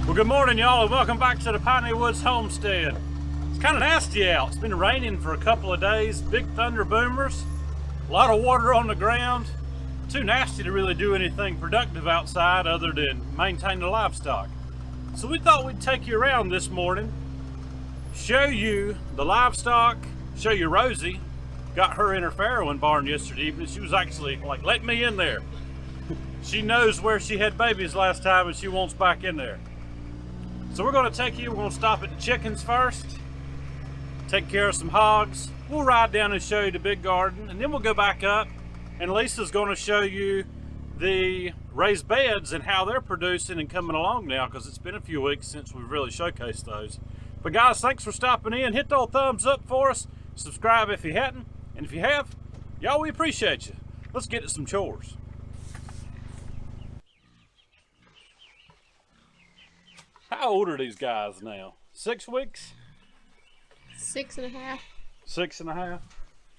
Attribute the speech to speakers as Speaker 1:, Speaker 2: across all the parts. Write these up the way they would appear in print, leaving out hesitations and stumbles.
Speaker 1: Well, good morning, y'all, and welcome back to the Piney Woods Homestead. It's kind of nasty out. It's been raining for a couple of days, big thunder boomers, a lot of water on the ground. Too nasty to really do anything productive outside other than maintain the livestock. So we thought we'd take you around this morning, show you the livestock, show you Rosie. Got her in her farrowing barn yesterday evening. She was actually like, let me in there. She knows where she had babies last time and she wants back in there. So we're gonna take you, we're gonna stop at the chickens first, take care of some hogs. We'll ride down and show you the big garden, and then we'll go back up and Lisa's gonna show you the raised beds and how they're producing and coming along now, because it's been a few weeks since we've really showcased those. But guys, thanks for stopping in. Hit the old thumbs up for us. Subscribe if you hadn't, and if you have, y'all, we appreciate you. Let's get to some chores. How old are these guys now? 6 weeks?
Speaker 2: 6.5.
Speaker 1: 6.5?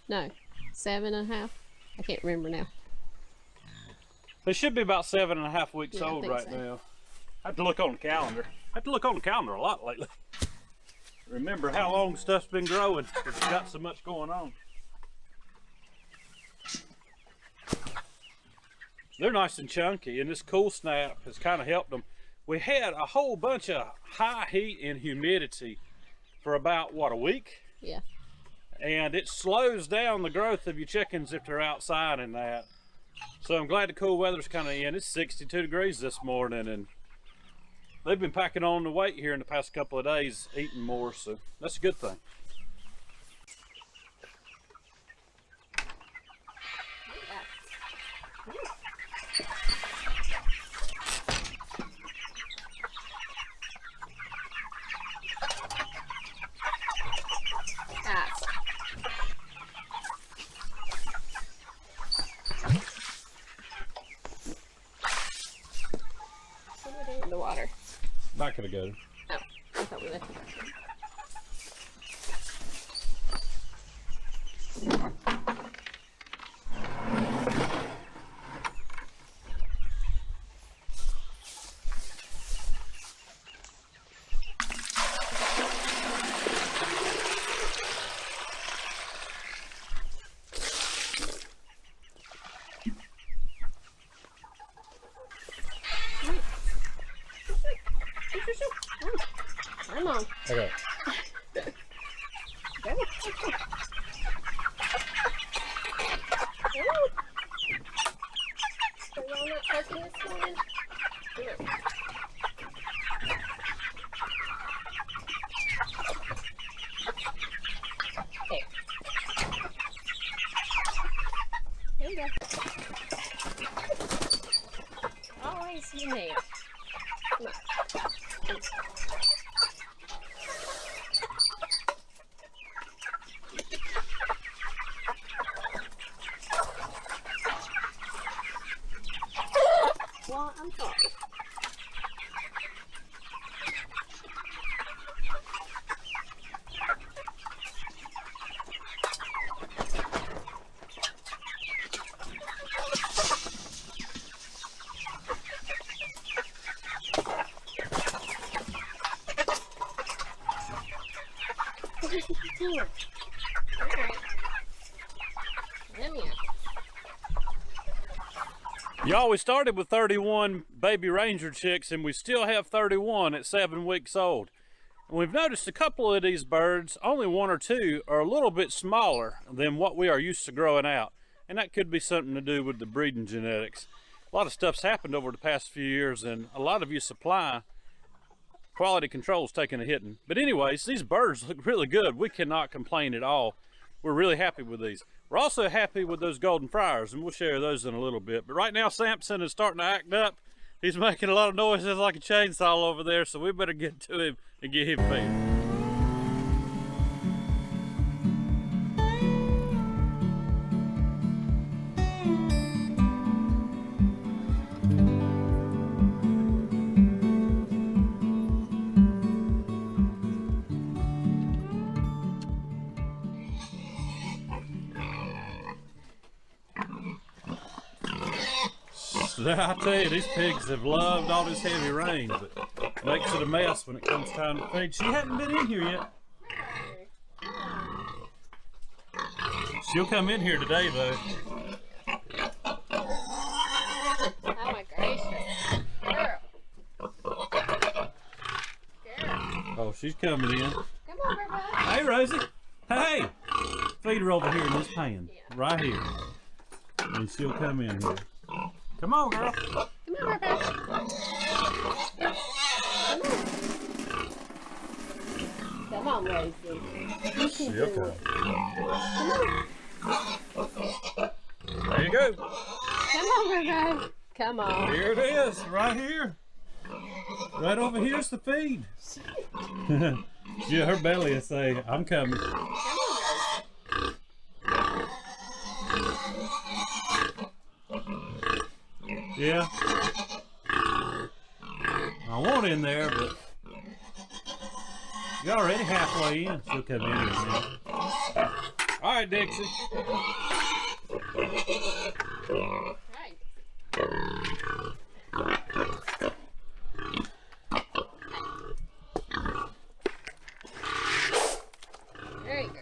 Speaker 2: No, 7.5. I can't remember now.
Speaker 1: They should be about 7.5 weeks
Speaker 2: Yeah,
Speaker 1: old right
Speaker 2: so.
Speaker 1: now. I have to look on the calendar. I have to look on the calendar a lot lately. Remember how long stuff's been growing. It's got so much going on. They're nice and chunky, and this cool snap has kind of helped them. We had a whole bunch of high heat and humidity for about, what, a week?
Speaker 2: Yeah.
Speaker 1: And it slows down the growth of your chickens if they're outside and that. So I'm glad the cool weather's kind of in. It's 62 degrees this morning, and they've been packing on the weight here in the past couple of days, eating more, so that's a good thing.
Speaker 2: In the water.
Speaker 1: Back to the gutter.
Speaker 2: Oh, I thought we left it. Come on.
Speaker 1: Okay.
Speaker 2: So y'all not parking this morning? No. There you go. Always in there. Come on. Well, I'm sorry. What are you doing? All right. Come here.
Speaker 1: Y'all, we started with 31 baby ranger chicks, and we still have 31 at 7 weeks old. And we've noticed a couple of these birds, only 1 or 2, are a little bit smaller than what we are used to growing out. And that could be something to do with the breeding genetics. A lot of stuff's happened over the past few years, and a lot of your supply quality control's taking a hitting. But anyways, these birds look really good. We cannot complain at all. We're really happy with these. We're also happy with those golden friars, and we'll share those in a little bit. But right now, Samson is starting to act up. He's making a lot of noises like a chainsaw over there, so we better get to him and get him fed. I tell you, these pigs have loved all this heavy rain, but Makes it a mess when it comes time to feed. She hadn't been in here yet. She'll come in here today, though.
Speaker 2: Oh my gracious. Girl.
Speaker 1: Oh, she's coming in.
Speaker 2: Come on, everybody.
Speaker 1: Hey, Rosie. Hey. Feed her over here in this pan. Right here. And she'll come in here. Come on, girl.
Speaker 2: Come on, everybody. Come on, Rosie.
Speaker 1: She'll come.
Speaker 2: Come on.
Speaker 1: There you go.
Speaker 2: Come on, everybody. Come on.
Speaker 1: Here it is, right here. Right over here's the feed. Yeah, her belly will say, I'm coming. Yeah. I want in there, but you're already halfway in. She'll come in here. All right, Dixie.
Speaker 2: Right. There you go.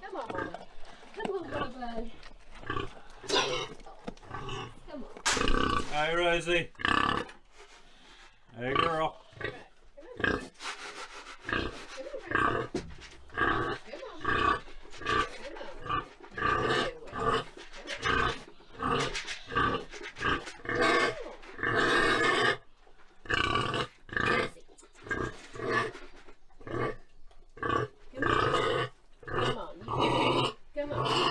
Speaker 2: Come on, Mama. Come on, Bubba. Come on.
Speaker 1: Hey, Rosie. Hey, girl.
Speaker 2: Come on.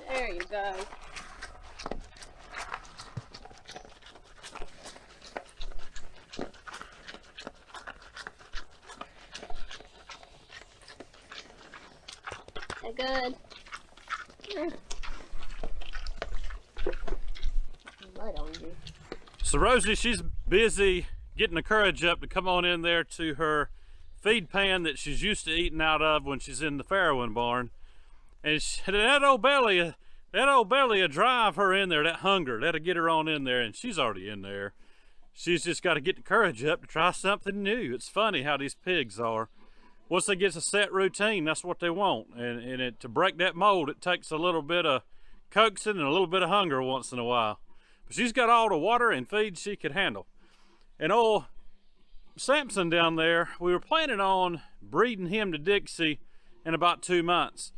Speaker 2: There you go. They're good. Light on you.
Speaker 1: So Rosie, she's busy getting the courage up to come on in there to her feed pan that she's used to eating out of when she's in the farrowing barn. And that old belly will drive her in there, that hunger, that'll get her on in there, and she's already in there. She's just got to get the courage up to try something new. It's funny how these pigs are. Once they get a set routine, that's what they want. And to break that mold, it takes a little bit of coaxing and a little bit of hunger once in a while. But she's got all the water and feed she could handle. And old Samson down there, we were planning on breeding him to Dixie in about 2 months.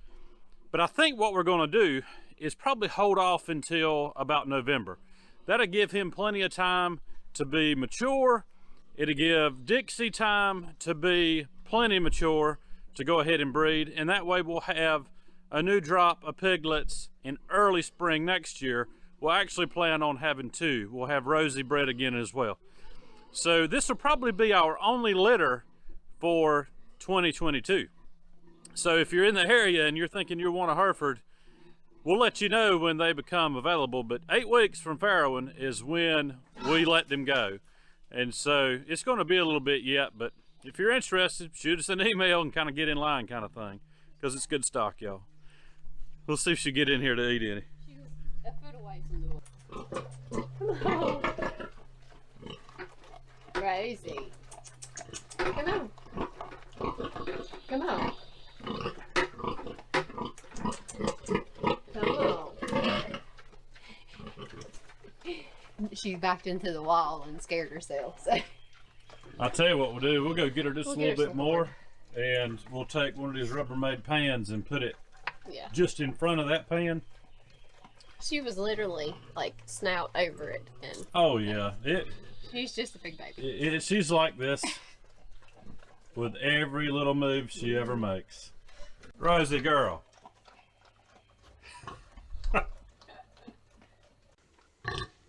Speaker 1: But I think what we're going to do is probably hold off until about November. That'll give him plenty of time to be mature. It'll give Dixie time to be plenty mature to go ahead and breed. And that way we'll have a new drop of piglets in early spring next year. We'll actually plan on having 2. We'll have Rosie bred again as well. So this will probably be our only litter for 2022. So if you're in the area and you're thinking you want a Hereford, we'll let you know when they become available. But 8 weeks from farrowing is when we let them go. And so it's going to be a little bit yet, but if you're interested, shoot us an email and kind of get in line kind of thing, because it's good stock, y'all. We'll see if she get in here to eat any.
Speaker 2: She was a foot away from the door. Come on. Rosie. Come on. Come on. Come on. She backed into the wall and scared herself. So.
Speaker 1: I'll tell you what we'll do. We'll go get her just a little bit more, and we'll take one of these Rubbermaid pans and put it just in front of that pan.
Speaker 2: She was literally like snout over it, and
Speaker 1: oh yeah,
Speaker 2: she's just a big baby.
Speaker 1: She's like this with every little move she ever makes. Rosie girl.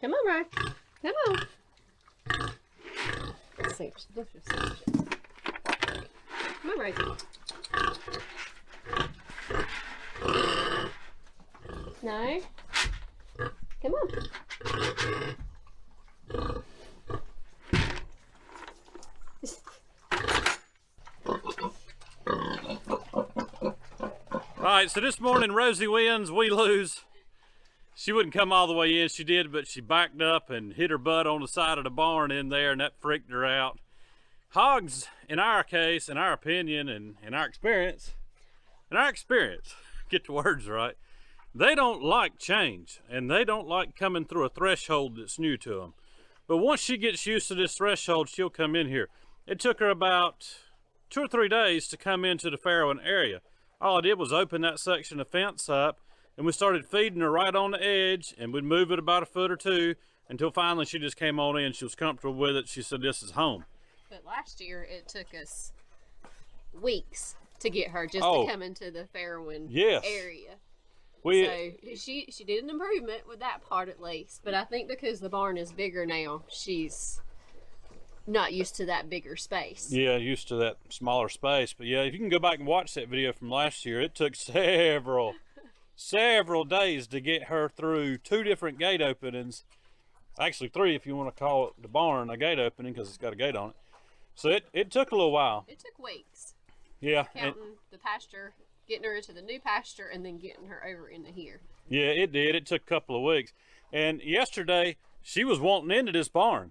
Speaker 2: Come on, Ryan. Come on. see. Let's just see. Come on, Rosie. No. Come on.
Speaker 1: Alright, so this morning Rosie wins, we lose. She wouldn't come all the way in, she did, but she backed up and hit her butt on the side of the barn in there, and that freaked her out. Hogs, in our case, in our opinion, and in our experience, get the words right, they don't like change, and they don't like coming through a threshold that's new to them. But once she gets used to this threshold, she'll come in here. It took her about 2 or 3 days to come into the farrowing area. All I did was open that section of fence up, and we started feeding her right on the edge, and we'd move it about 1 foot or 2 until finally she just came on in. She was comfortable with it. She said, this is home.
Speaker 2: But last year, it took us weeks to get her just to come into the farrowing area. So she did an improvement with that part at least. But I think because the barn is bigger now, she's not used to that bigger space.
Speaker 1: Yeah, used to that smaller space. But yeah, if you can go back and watch that video from last year, it took several days to get her through 2 different gate openings. Actually 3 if you want to call it the barn a gate opening, because it's got a gate on it. So it took a little while.
Speaker 2: It took weeks.
Speaker 1: Yeah.
Speaker 2: Counting the pasture, getting her into the new pasture, and then getting her over into here.
Speaker 1: Yeah, it did. It took a couple of weeks. And yesterday, she was wanting into this barn.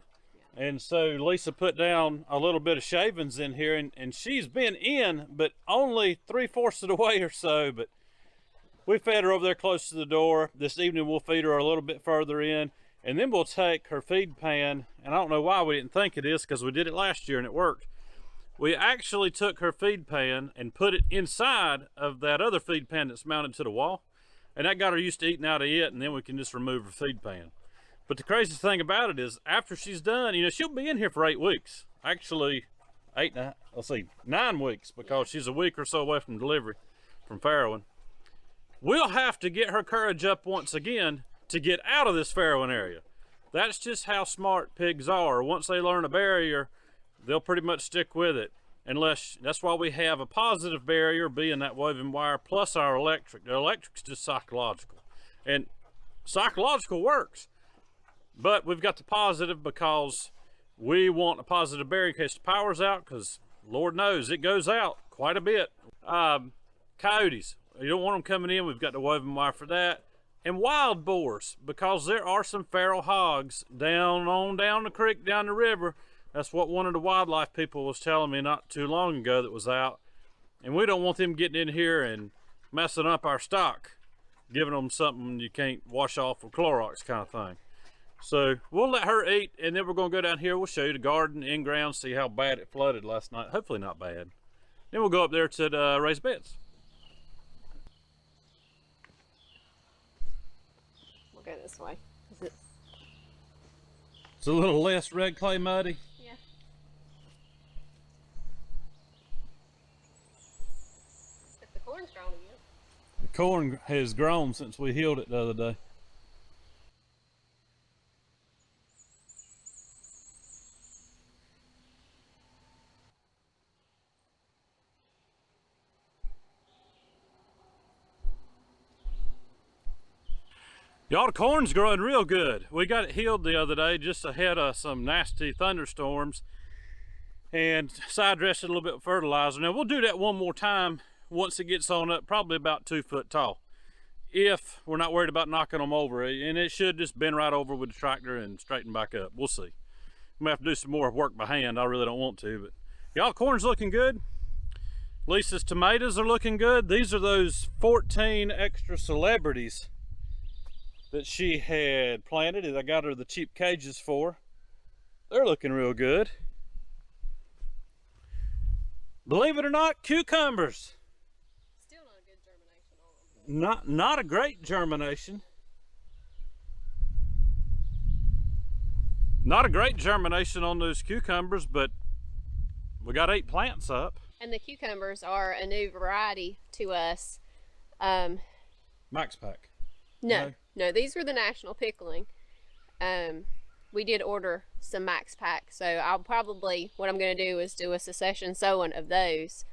Speaker 1: And so Lisa put down a little bit of shavings in here, and she's been in, but only 3/4 of the way or so. But we fed her over there close to the door. This evening we'll feed her a little bit further in, and then we'll take her feed pan, and I don't know why we didn't think of this, because we did it last year and it worked. We actually took her feed pan and put it inside of that other feed pan that's mounted to the wall, and that got her used to eating out of it, and then we can just remove her feed pan. But the craziest thing about it is, after she's done, you know, she'll be in here for 8 weeks. Actually, 9 weeks, because she's a week or so away from delivery, from farrowing. We'll have to get her courage up once again to get out of this farrowing area. That's just how smart pigs are. Once they learn a barrier, they'll pretty much stick with it. That's why we have a positive barrier, being that woven wire, plus our electric. The electric's just psychological. And psychological works. But we've got the positive because we want a positive barrier in case the power's out, because Lord knows it goes out quite a bit. Coyotes, you don't want them coming in. We've got the woven wire for that. And wild boars, because there are some feral hogs down the creek, down the river. That's what one of the wildlife people was telling me not too long ago that was out. And we don't want them getting in here and messing up our stock, giving them something you can't wash off with Clorox kind of thing. So we'll let her eat, and then we're going to go down here. We'll show you the garden, in ground, see how bad it flooded last night. Hopefully not bad. Then we'll go up there to the raised beds.
Speaker 2: We'll go this way.
Speaker 1: It's a little less red clay muddy.
Speaker 2: Yeah. If the corn's grown again.
Speaker 1: The corn has grown since we healed it the other day. Y'all, the corn's growing real good. We got it healed the other day just ahead of some nasty thunderstorms, and side dressed it a little bit with fertilizer. Now we'll do that one more time once it gets on up, probably about 2 foot tall, if we're not worried about knocking them over. And it should just bend right over with the tractor and straighten back up. We'll see. I'm gonna have to do some more work by hand. I really don't want to, but y'all, corn's looking good. Lisa's tomatoes are looking good. These are those 14 extra celebrities that she had planted, and I got her the cheap cages for. They're looking real good. Believe it or not, cucumbers.
Speaker 2: Still not a good germination on them.
Speaker 1: Not a great germination. Not a great germination on those cucumbers, but we got 8 plants up.
Speaker 2: And the cucumbers are a new variety to us.
Speaker 1: Max Pack.
Speaker 2: No, these were the National Pickling. we did order some max pack, so I'll probably, what I'm going to do is do a succession sowing of those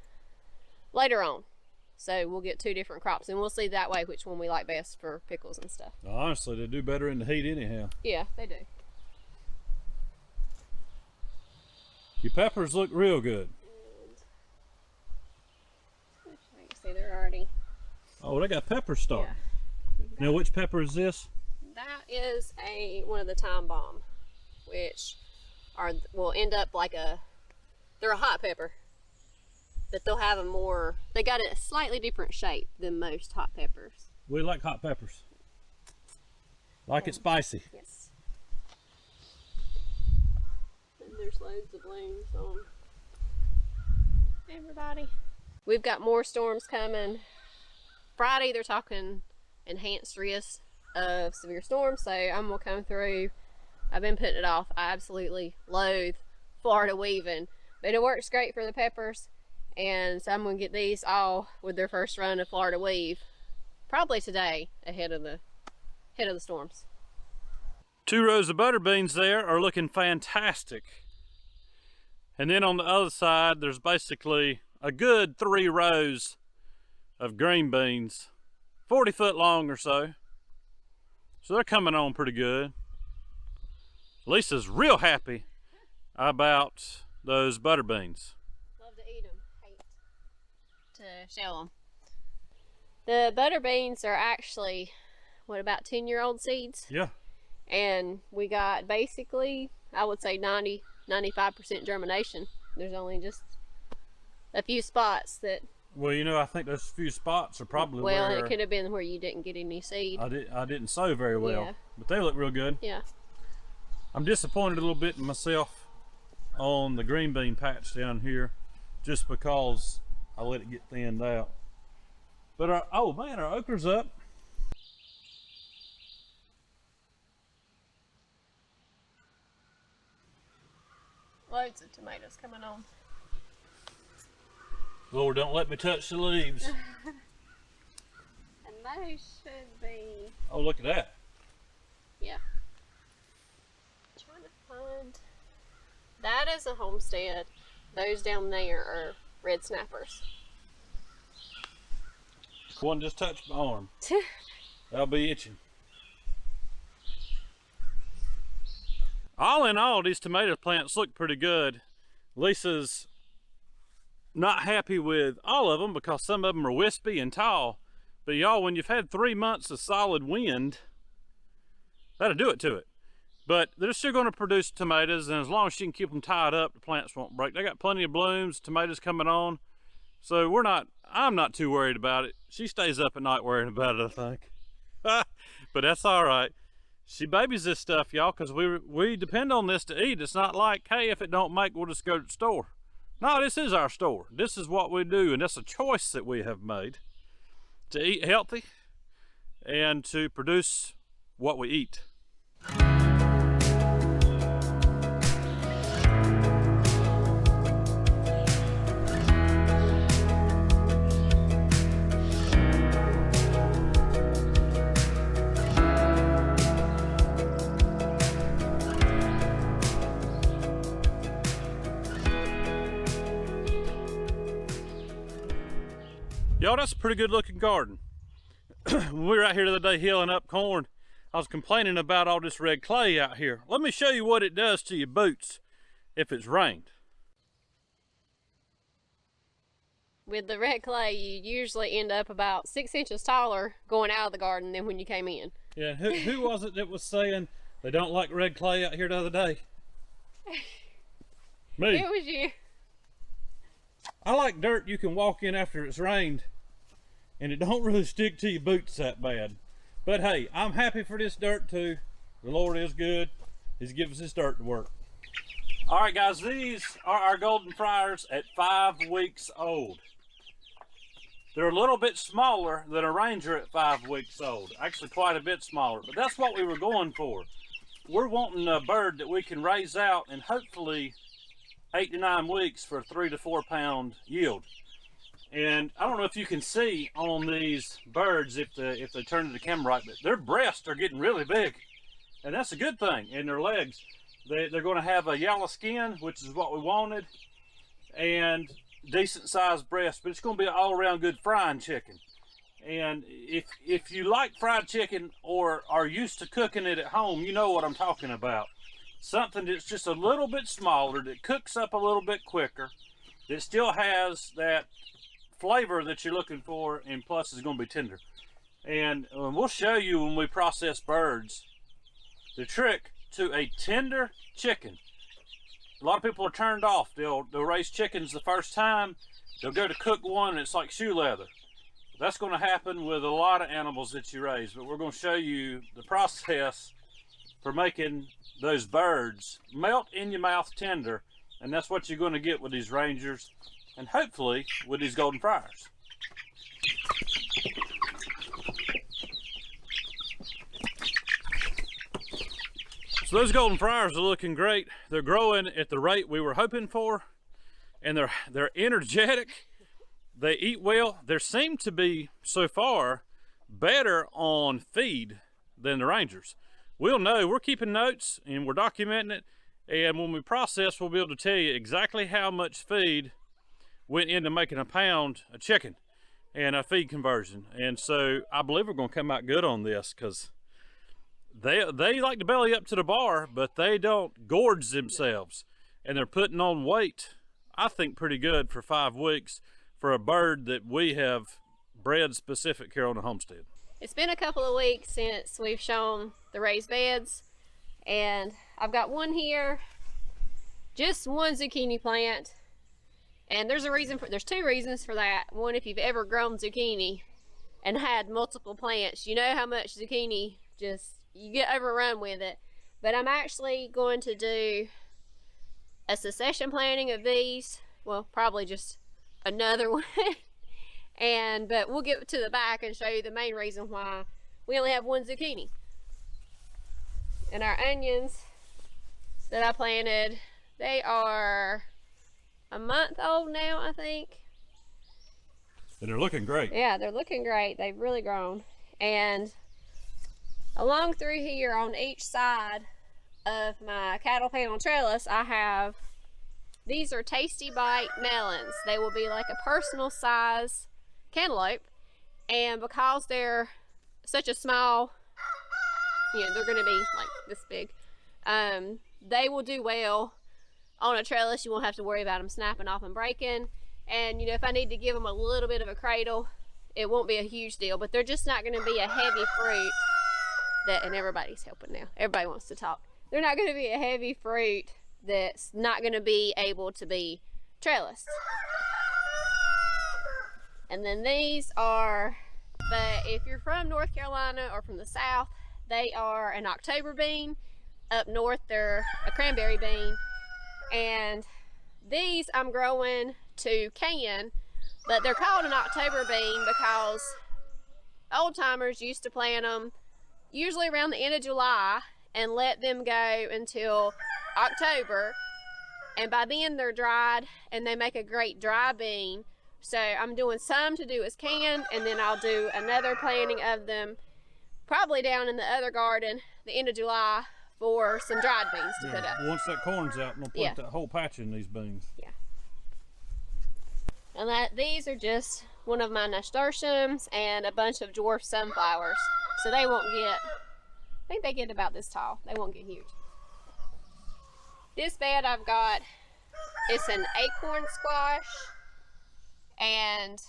Speaker 2: later on. So we'll get 2 different crops, and we'll see that way which one we like best for pickles and stuff.
Speaker 1: Honestly, they do better in the heat anyhow.
Speaker 2: Yeah, they do.
Speaker 1: Your peppers look real good.
Speaker 2: And you can see they're already.
Speaker 1: Oh, they got pepper starting. Yeah. Now, which pepper is this?
Speaker 2: That is one of the Time Bomb, which will end up like they're a hot pepper, but they'll have they got a slightly different shape than most hot peppers.
Speaker 1: We like hot peppers. Like it spicy.
Speaker 2: Yes. And there's loads of blooms on everybody. We've got more storms coming. Friday they're talking enhanced risk of severe storms, so I'm gonna come through. I've been putting it off. I absolutely loathe Florida weaving, but it works great for the peppers, and so I'm gonna get these all with their first run of Florida weave probably today ahead of the storms.
Speaker 1: 2 rows of butter beans there are looking fantastic, and then on the other side there's basically a good 3 rows of green beans, 40 foot long or so. So they're coming on pretty good. Lisa's real happy about those butter beans.
Speaker 2: Love to eat them, hate to shell them. The butter beans are actually, what, about 10-year-old seeds?
Speaker 1: Yeah.
Speaker 2: And we got basically, I would say 90–95% germination. There's only just a few spots that.
Speaker 1: Well, you know, I think those few spots are probably
Speaker 2: well, it could have been where you didn't get any seed.
Speaker 1: I didn't sow very well,
Speaker 2: yeah.
Speaker 1: But they look real good.
Speaker 2: Yeah.
Speaker 1: I'm disappointed a little bit in myself on the green bean patch down here, just because I let it get thinned out. But oh man, our okra's up.
Speaker 2: Loads of tomatoes coming on.
Speaker 1: Lord, don't let me touch the leaves.
Speaker 2: And those should be.
Speaker 1: Oh, look at that.
Speaker 2: Yeah. Trying to find. That is a homestead. Those down there are red snappers.
Speaker 1: One just touched my arm. I'll be itching. All in all, these tomato plants look pretty good. Lisa's not happy with all of them because some of them are wispy and tall. But y'all, when you've had 3 months of solid wind, that'll do it to it. But they're still going to produce tomatoes, and as long as she can keep them tied up, the plants won't break. They got plenty of blooms, tomatoes coming on. So I'm not too worried about it. She stays up at night worrying about it, I think. But that's all right. She babies this stuff, y'all, because we depend on this to eat. It's not like, hey, if it don't make, we'll just go to the store. No, this is our store. This is what we do, and that's a choice that we have made to eat healthy and to produce what we eat. Y'all, that's a pretty good looking garden. When we were out here the other day hilling up corn, I was complaining about all this red clay out here. Let me show you what it does to your boots if it's rained.
Speaker 2: With the red clay, you usually end up about 6 inches taller going out of the garden than when you came in.
Speaker 1: Yeah, who was it that was saying they don't like red clay out here the other day? Me.
Speaker 2: It was you.
Speaker 1: I like dirt you can walk in after it's rained, and it don't really stick to your boots that bad. But hey, I'm happy for this dirt too. The Lord is good. He's given us this dirt to work. All right, guys, these are our golden friars at 5 weeks old. They're a little bit smaller than a Ranger at 5 weeks old. Actually, quite a bit smaller, but that's what we were going for. We're wanting a bird that we can raise out and hopefully 8 to 9 weeks for a 3 to 4 pound yield. And I don't know if you can see on these birds if they turn to the camera right, but their breasts are getting really big. and that's a good thing. And their legs, they're going to have a yellow skin, which is what we wanted, and decent sized breast, but it's going to be an all-around good frying chicken. And if you like fried chicken or are used to cooking it at home, you know what I'm talking about. Something that's just a little bit smaller, that cooks up a little bit quicker, that still has that flavor that you're looking for, and plus is going to be tender. And we'll show you when we process birds the trick to a tender chicken. A lot of people are turned off. They'll raise chickens the first time, they'll go to cook one and it's like shoe leather. That's going to happen with a lot of animals that you raise, but we're going to show you the process for making those birds melt in your mouth tender, and that's what you're going to get with these Rangers, and hopefully with these golden fryers. So those golden fryers are looking great. They're growing at the rate we were hoping for, and they're energetic. They eat well. There seem to be, so far, better on feed than the Rangers. We'll know. We're keeping notes and we're documenting it. And when we process, we'll be able to tell you exactly how much feed went into making a pound of chicken and a feed conversion. And so I believe we're going to come out good on this, because they like to belly up to the bar, but they don't gorge themselves. And they're putting on weight, I think, pretty good for 5 weeks. For a bird that we have bred specific here on the homestead.
Speaker 2: It's been a couple of weeks since we've shown the raised beds, and I've got one here, just one zucchini plant, and there's two reasons for that. One, if you've ever grown zucchini and had multiple plants, you know how much zucchini you get overrun with it. But I'm actually going to do a succession planting of these, well, probably just another one. But we'll get to the back and show you the main reason why we only have one zucchini. And our onions that I planted, they are a month old now, I think.
Speaker 1: And they're looking great.
Speaker 2: Yeah, they're looking great. They've really grown. And along through here on each side of my cattle panel trellis, I have, these are Tasty Bite melons. They will be like a personal size cantaloupe, and because they're such a small, they're going to be like this big, they will do well on a trellis. You won't have to worry about them snapping off and breaking. And if I need to give them a little bit of a cradle, it won't be a huge deal, but they're just not going to be a heavy fruit and everybody's helping now. Everybody wants to talk. They're not going to be a heavy fruit that's not going to be able to be trellised. And then these are, but if you're from North Carolina or from the South, they are an October bean. Up north, they're a cranberry bean. And these I'm growing to can, but they're called an October bean because old timers used to plant them usually around the end of July and let them go until October, and by then they're dried and they make a great dry bean. So I'm doing some to do as can, and then I'll do another planting of them probably down in the other garden the end of July for some dried beans to put up.
Speaker 1: Once that corn's out, we'll put that whole patch in these beans.
Speaker 2: Yeah. And these are just one of my nasturtiums and a bunch of dwarf sunflowers. So they won't get, I think they get about this tall. They won't get huge. This bed I've got, it's an acorn squash, and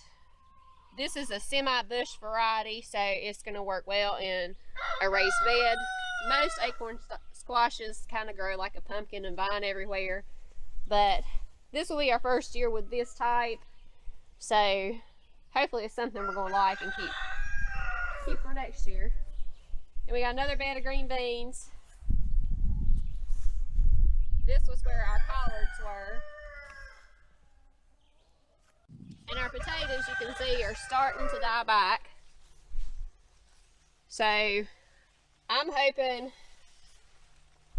Speaker 2: this is a semi-bush variety, so it's going to work well in a raised bed. Most acorn squashes kind of grow like a pumpkin and vine everywhere, but this will be our first year with this type, so hopefully it's something we're going to like and keep for next year. And we got another bed of green beans. This was where our collards were. And our potatoes, you can see, are starting to die back. So I'm hoping,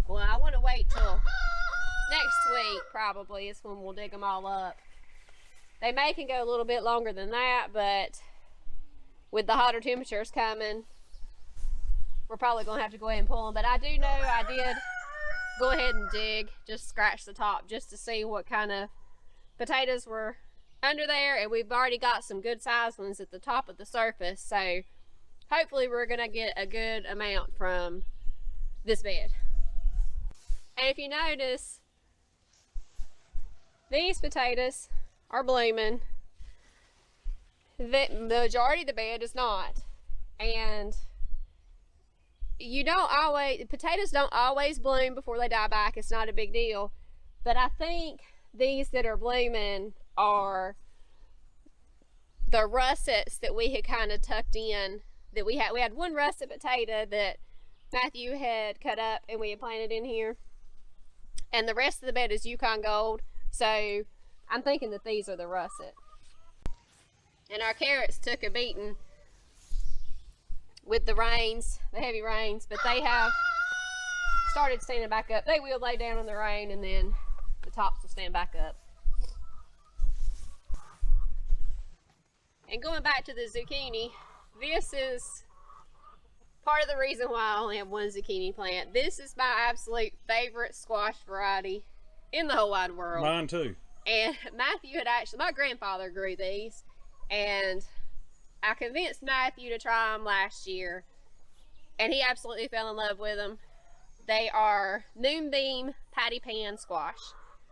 Speaker 2: well, I want to wait till next week probably is when we'll dig them all up. They can go a little bit longer than that, but with the hotter temperatures coming, we're probably going to have to go ahead and pull them. But I do know I did go ahead and dig, just scratch the top just to see what kind of potatoes were under there. And we've already got some good sized ones at the top of the surface. So hopefully we're going to get a good amount from this bed. And if you notice, these potatoes are blooming. The majority of the bed is not. And potatoes don't always bloom before they die back. It's not a big deal. But I think these that are blooming are the russets that we had kind of tucked in. That we had one russet potato that Matthew had cut up and we had planted in here. And the rest of the bed is Yukon Gold. So I'm thinking that these are the russet. And our carrots took a beating with the rains, the heavy rains, but they have started standing back up. They will lay down in the rain and then the tops will stand back up. And going back to the zucchini, this is part of the reason why I only have one zucchini plant. This is my absolute favorite squash variety in the whole wide world.
Speaker 1: Mine too.
Speaker 2: And Matthew had actually, my grandfather grew these, and I convinced Matthew to try them last year, and he absolutely fell in love with them. They are noon beam patty pan squash.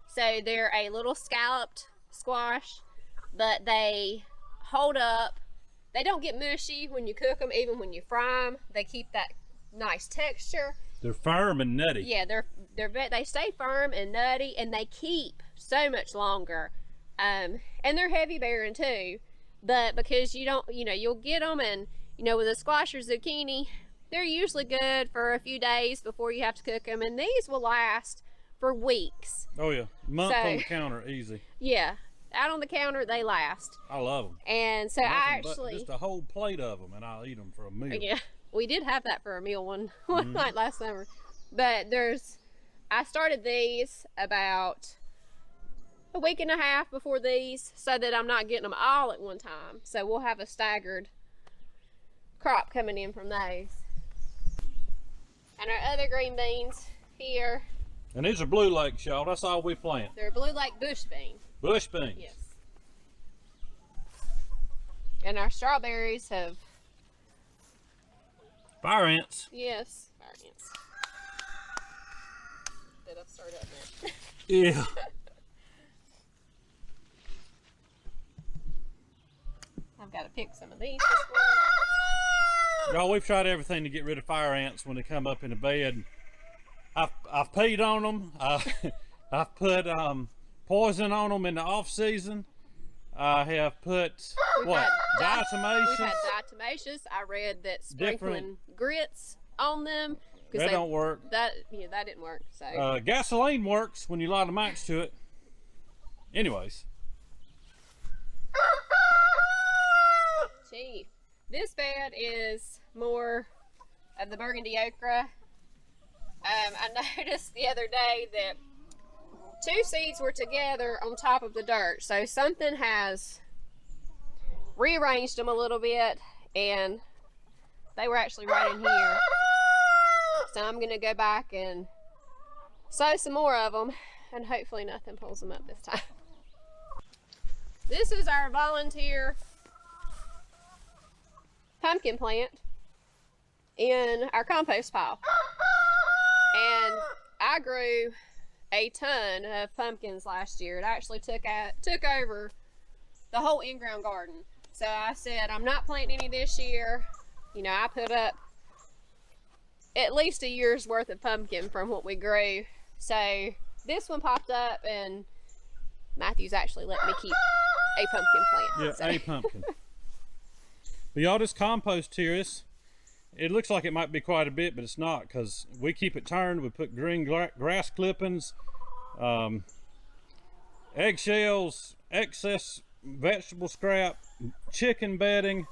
Speaker 2: So they're a little scalloped squash, but they hold up. They don't get mushy when you cook them, even when you fry them. They keep that nice texture.
Speaker 1: They're firm and nutty.
Speaker 2: Yeah, they stay firm and nutty, and they keep so much longer. And they're heavy bearing too. But because you'll get them, and with a squash or zucchini, they're usually good for a few days before you have to cook them, and these will last for weeks.
Speaker 1: Oh yeah, month on the counter, easy.
Speaker 2: Yeah, out on the counter they last.
Speaker 1: I love them.
Speaker 2: And so
Speaker 1: just a whole plate of them, and I'll eat them for a meal.
Speaker 2: Yeah, we did have that for a meal one night last summer. But I started these about a week and a half before these, so that I'm not getting them all at one time. So we'll have a staggered crop coming in from those. And our other green beans here.
Speaker 1: And these are Blue Lakes, y'all. That's all we plant.
Speaker 2: They're Blue Lake bush bean.
Speaker 1: Bush beans.
Speaker 2: Yes. And our strawberries have
Speaker 1: fire ants.
Speaker 2: Yes, fire ants. Did I start up there?
Speaker 1: Yeah.
Speaker 2: I've got to pick some of these this morning.
Speaker 1: Y'all, we've tried everything to get rid of fire ants when they come up in the bed. I've peed on them. I've put poison on them in the off season. I have put diatomaceous.
Speaker 2: We've had diatomaceous. I read that sprinkling grits on them.
Speaker 1: That don't work.
Speaker 2: That didn't work. So
Speaker 1: gasoline works when you light a match to it. Anyways.
Speaker 2: Gee, this bed is more of the burgundy okra. I noticed the other day that 2 seeds were together on top of the dirt, so something has rearranged them a little bit, and they were actually right in here. So I'm gonna go back and sow some more of them, and hopefully nothing pulls them up this time. This is our volunteer pumpkin plant in our compost pile, and I grew a ton of pumpkins last year. It actually took over the whole in-ground garden. So I said, I'm not planting any this year. I put up at least a year's worth of pumpkin from what we grew. So this one popped up, and Matthew's actually let me keep a pumpkin plant.
Speaker 1: Yeah, a pumpkin. But y'all, this compost here, it looks like it might be quite a bit, but it's not, because we keep it turned. We put green grass clippings, eggshells, excess vegetable scrap, chicken bedding,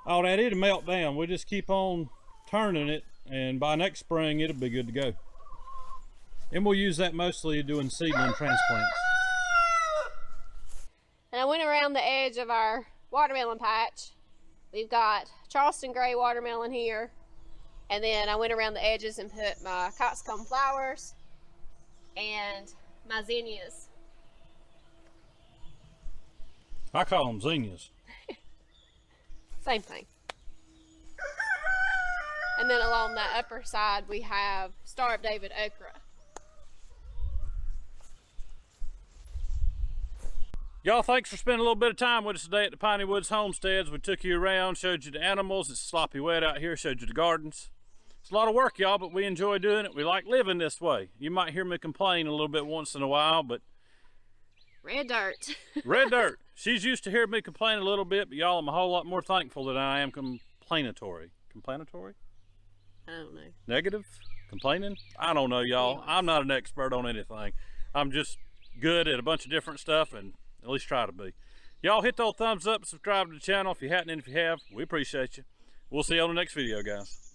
Speaker 1: all that. It'll melt down. We just keep on turning it, and by next spring it'll be good to go. And we'll use that mostly doing seedling transplants.
Speaker 2: And I went around the edge of our watermelon patch. We've got Charleston gray watermelon here, And then I went around the edges and put my coxcomb flowers and my zinnias.
Speaker 1: I call them zinnias.
Speaker 2: Same thing. And then along that upper side we have Star of David okra.
Speaker 1: Y'all, thanks for spending a little bit of time with us today at the Piney Woods Homesteads. We took you around, showed you the animals. It's sloppy wet out here, showed you the gardens. It's a lot of work, y'all, but we enjoy doing it. We like living this way. You might hear me complain a little bit once in a while, but...
Speaker 2: Red dirt.
Speaker 1: Red dirt. She's used to hear me complain a little bit, but y'all, I'm a whole lot more thankful than I am complainatory. Complainatory?
Speaker 2: I don't know.
Speaker 1: Negative? Complaining? I don't know, y'all. I'm not an expert on anything. I'm just good at a bunch of different stuff, and at least try to be. Y'all hit those thumbs up and subscribe to the channel if you hadn't, and if you have, we appreciate you. We'll see you on the next video, guys.